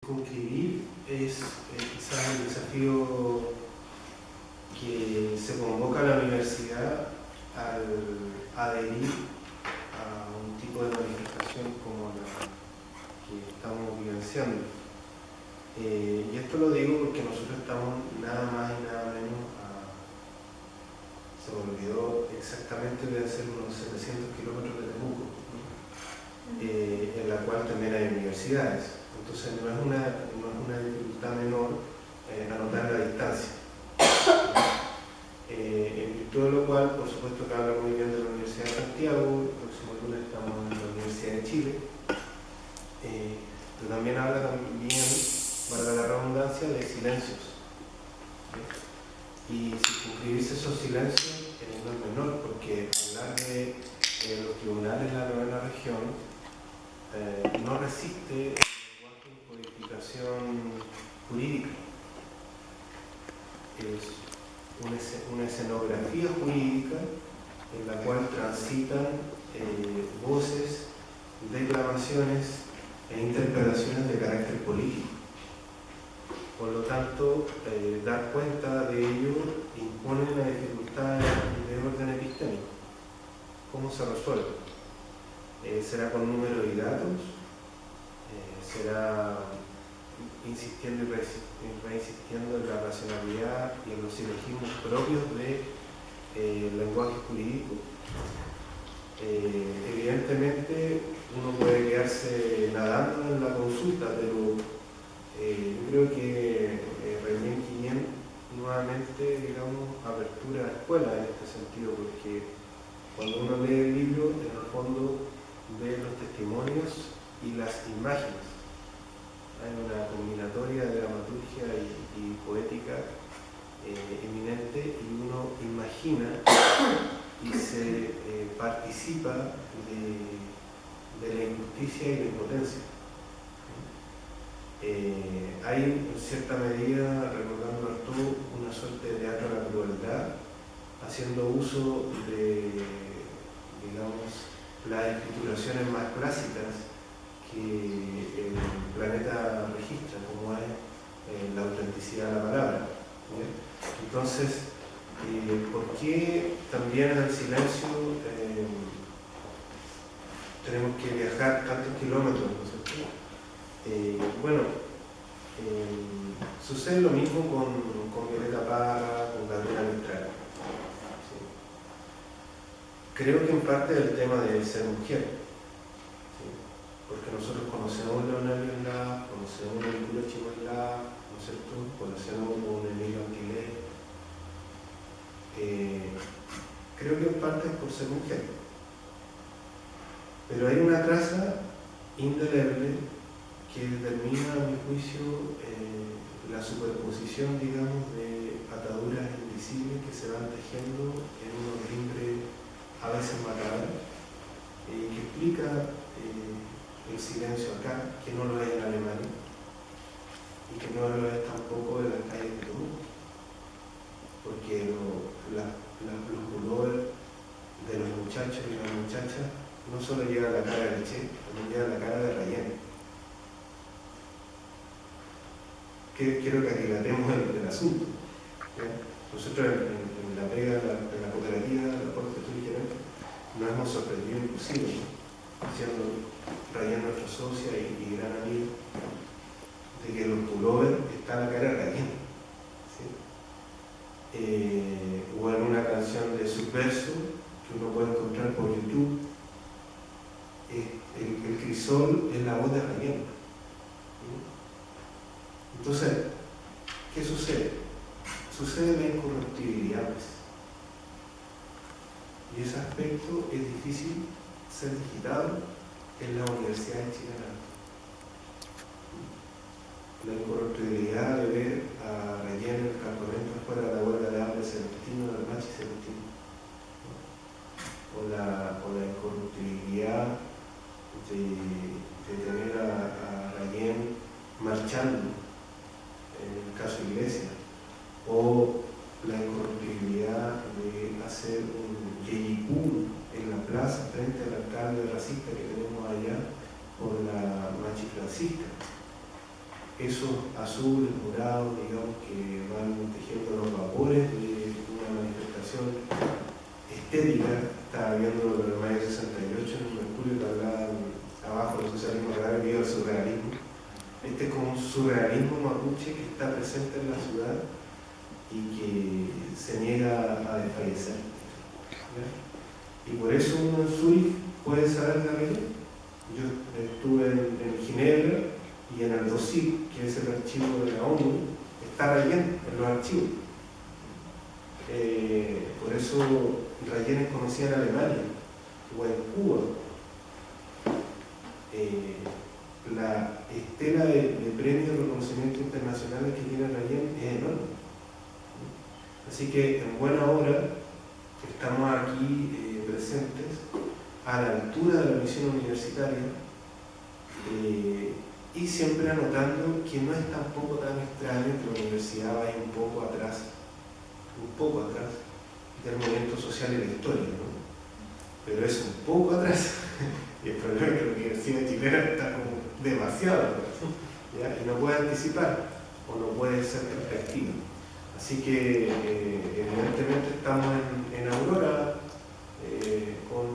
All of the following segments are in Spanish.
circunscribir es quizás el desafío que se convoca a la universidad al adherir a un tipo de manifestación como la que estamos vivenciando. Y esto lo digo porque nosotros estamos nada más y nada menos se me olvidó exactamente, debe ser unos 700 kilómetros de Temuco, ¿no? En la cual también hay universidades. Entonces no es una dificultad menor anotar la distancia. En virtud de lo cual, por supuesto que habla muy bien de la Universidad de Santiago, el próximo lunes estamos en la Universidad de Chile, pero también habla valga la redundancia, de silencios. Y circunscribirse esos silencios no es menor, porque hablar de los tribunales de la novena región no resiste el lenguaje de codificación jurídica. Es una escenografía jurídica en la cual transitan voces, declamaciones e interpretaciones de carácter político. Por lo tanto, dar cuenta de ello impone una dificultad de orden epistémico. ¿Cómo se resuelve? ¿Será con números y datos? ¿Será insistiendo y reinsistiendo en la racionalidad y en los silogismos propios del lenguaje jurídico? Evidentemente uno puede quedarse nadando en la consulta, pero yo creo que Reñén Quillén nuevamente, digamos, apertura a la escuela en este sentido, porque cuando uno lee el libro, en el fondo ve los testimonios y las imágenes. Hay una combinatoria de dramaturgia y poética eminente, y uno imagina y se participa de la injusticia y la impotencia. Hay en cierta medida, recordando Artaud, una suerte de teatro de la crueldad, haciendo uso de, digamos, las escrituraciones más clásicas que el planeta registra, como es la autenticidad de la palabra. ¿Bien? Entonces, ¿por qué también en el silencio tenemos que viajar tantos kilómetros, ¿no es cierto? Bueno, sucede lo mismo con Violeta Parra, con Gabriela Mistral. ¿Sí? Creo que en parte del tema de ser mujer, ¿sí? Porque nosotros conocemos a Leonel Lab, conocemos a Nicolás Chihuahua, ¿no es cierto? Conocemos a un Emilio Antilé. Creo que en parte es por ser mujer. Pero hay una traza indeleble que determina, a mi juicio, la superposición, digamos, de ataduras invisibles que se van tejiendo en unos limbres a veces macabros, que explica el silencio acá, que no lo es en Alemania, y que no lo es tampoco en las calles de Temuco, porque los pullovers de los muchachos y las muchachas no solo llevan la cara de Che, también llevan la cara de Rayén. Quiero que aclaremos el asunto. ¿Ya? Nosotros en la pega de la cooperativa, la Porte Turística, nos hemos sorprendido inclusive, ¿no? Siendo Rayén nuestra socia y gran amiga, de que los pullovers está la cara de Rayén. ¿Sí? O en una canción de Subverso que uno puede encontrar por YouTube, el crisol es la voz de Rayén. ¿Sí? Entonces, ¿qué sucede? Sucede la incorruptibilidad, pues. Y ese aspecto es difícil ser digitado en la Universidad de Chile. La incorruptibilidad de ver a Rayén en el campamento afuera de la huelga de hambre Celestino, del Machi Celestino. O la incorruptibilidad de tener a Rayén marchando en el caso Iglesia, o la incorruptibilidad de hacer un yeyicún en la plaza frente al alcalde racista que tenemos allá, por la Machi Francisca. esos azules, morados, digamos, que van tejiendo los vapores de una manifestación estética. Estaba viendo en el mayo 68 en Mercurio, que hablaban abajo del socialismo real y el surrealismo. Este es como un surrealismo mapuche que está presente en la ciudad y que se niega a desfallecer. Y por eso uno en Zurich puede saber de Rayén. Yo estuve en Ginebra y en el DOSIC, que es el archivo de la ONU, está Rayén en los archivos. Por eso Rayén es conocida en Alemania o en Cuba. La estela de premios de reconocimiento internacionales que tiene Rayén es enorme. Así que en buena hora estamos aquí presentes a la altura de la misión universitaria y siempre anotando que no es tampoco tan extraño que la universidad vaya un poco atrás del momento social y la historia, ¿no? Pero es un poco atrás y el problema es que la universidad chilena está como demasiado atrás, ¿ya? Y no puede anticipar o no puede ser perspectiva. Así que evidentemente estamos en Aurora con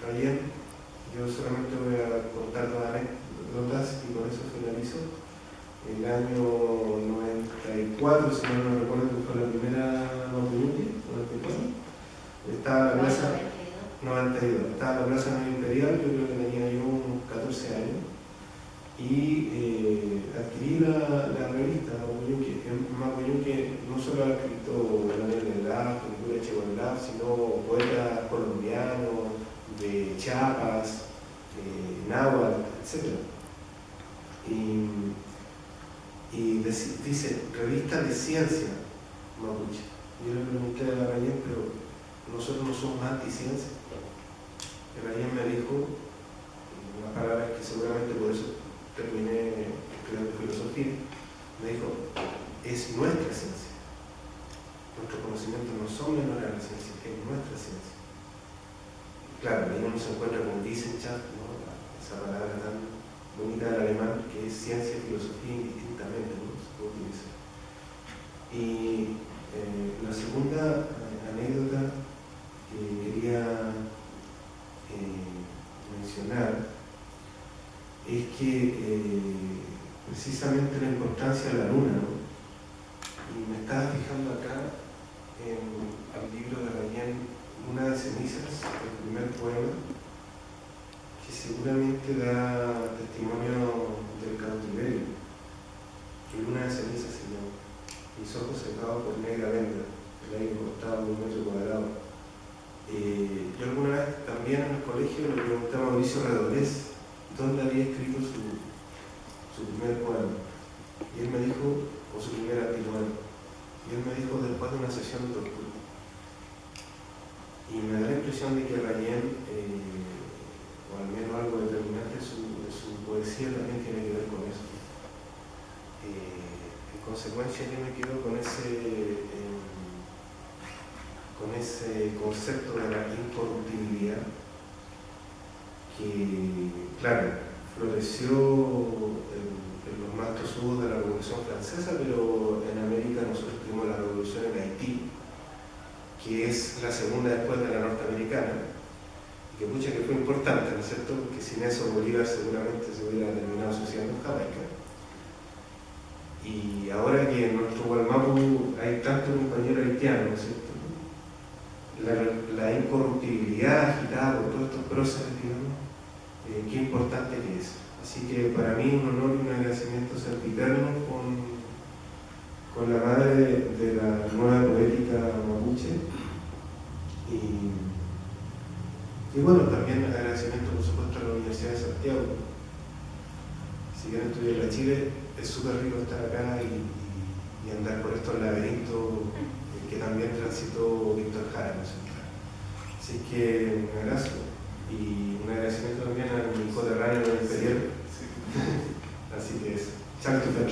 Rayén. Yo solamente voy a contar dos anécdotas y con eso finalizo. El año 94, si no me recuerdo, que fue la primera Mapuyunque, 94. Estaba la plaza 92. Estaba la plaza Imperial, yo creo que tenía yo unos 14 años. Y adquirí la revista Mapuyunque. Mapuyunque no solo ha escrito Daniel Lab, película de Chevalab, sino poetas colombianos, de Chiapas, náhuatl, etc. Y dice, revista de ciencia mapuche. Yo le pregunté a Rayén, pero nosotros no somos anti-ciencia. Y Rayén me dijo, unas palabras que seguramente por eso terminé estudiando filosofía, me dijo, es nuestra ciencia. Nuestros conocimientos no son menores a la ciencia, es nuestra ciencia. Claro, ahí uno se encuentra con Wissenschaft, ¿no? Esa palabra tan bonita del alemán, que es ciencia y filosofía indistintamente, ¿no? Se puede utilizar. Y la segunda anécdota que quería mencionar es que precisamente la importancia de la luna, ¿no? Y me estaba fijando acá en el libro de Rayén, Luna de cenizas, el primer poema, que seguramente da testimonio del cautiverio. Luna de cenizas se llama. Mis ojos secados por negra venda, el aire cortado de 1 metro cuadrado. Yo alguna vez también en el colegio le pregunté a Mauricio Redolés dónde había escrito su primer poema. Y él me dijo, o su primer artículo, y él me dijo después de una sesión de tortura. Y me da la impresión de que Rayén, o al menos algo determinante de su poesía también tiene que ver con eso. En consecuencia yo me quedo con ese concepto de la incorruptibilidad que, claro, floreció en los más tosudos de la Revolución Francesa, pero en América nosotros tuvimos la revolución en Haití, que es la segunda después de la norteamericana, y que mucha que fue importante, ¿no es cierto? Porque sin eso Bolívar seguramente se hubiera terminado suicidando en Jamaica. Y ahora que en nuestro Gualmapu hay tantos compañeros haitianos, ¿no es cierto? La incorruptibilidad agitada por todos estos próceres, digamos, qué importante que es. Así que para mí un honor y un agradecimiento sempiterno con la madre de la nueva poética mapuche. Y bueno, también agradecimiento por supuesto a la Universidad de Santiago. Si quieren estudiar en Chile, es súper rico estar acá y andar por estos laberintos que también transitó Víctor Jara, ¿no es cierto? Así que un abrazo y un agradecimiento también a mi coterráneo del Imperial. Así que es. Chao, que te